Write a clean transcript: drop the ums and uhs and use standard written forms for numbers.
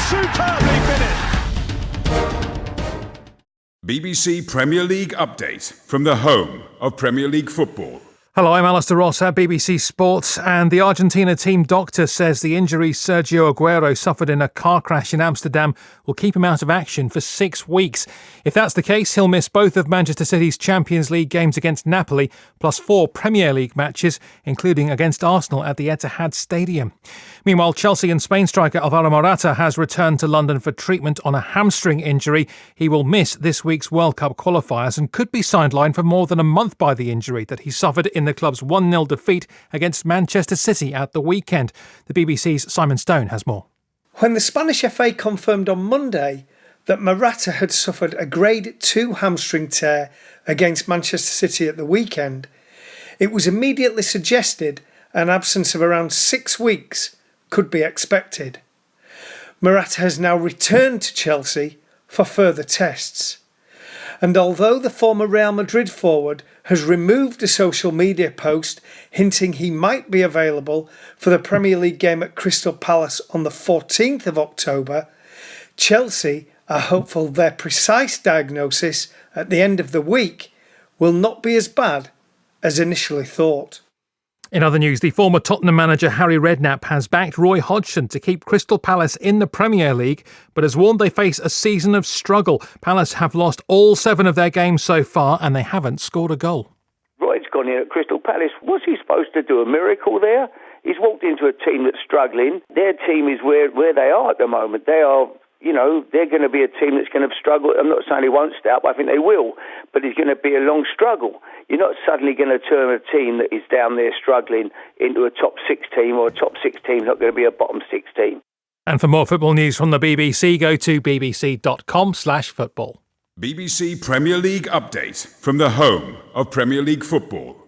Superbly finished. BBC Premier League update from the home of Premier League football. Hello, I'm Alistair Ross at BBC Sports, and the Argentina team doctor says the injury Sergio Aguero suffered in a car crash in Amsterdam will keep him out of action for 6 weeks. If that's the case, he'll miss both of Manchester City's Champions League games against Napoli, plus 4 Premier League matches, including against Arsenal at the Etihad Stadium. Meanwhile, Chelsea and Spain striker Alvaro Morata has returned to London for treatment on a hamstring injury. He will miss this week's World Cup qualifiers and could be sidelined for more than a month by the injury that he suffered in the club's 1-0 defeat against Manchester City at the weekend. The BBC's Simon Stone has more. When the Spanish FA confirmed on Monday that Morata had suffered a Grade 2 hamstring tear against Manchester City at the weekend, it was immediately suggested an absence of around 6 weeks could be expected. Morata has now returned to Chelsea for further tests. And although the former Real Madrid forward has removed a social media post hinting he might be available for the Premier League game at Crystal Palace on the 14th of October, Chelsea are hopeful their precise diagnosis at the end of the week will not be as bad as initially thought. In other news, the former Tottenham manager Harry Redknapp has backed Roy Hodgson to keep Crystal Palace in the Premier League, but has warned they face a season of struggle. Palace have lost all 7 of their games so far and they haven't scored a goal. Roy's gone in at Crystal Palace. What's he supposed to do? A miracle there? He's walked into a team that's struggling. Their team is where they are at the moment. They are, they're going to be a team that's going to struggle. I'm not saying they won't stay up, I think they will, but it's going to be a long struggle. You're not suddenly going to turn a team that is down there struggling into a top 6 team, or a top 6 team not going to be a bottom 6 team. And for more football news from the BBC, go to bbc.com/football. BBC Premier League update from the home of Premier League football.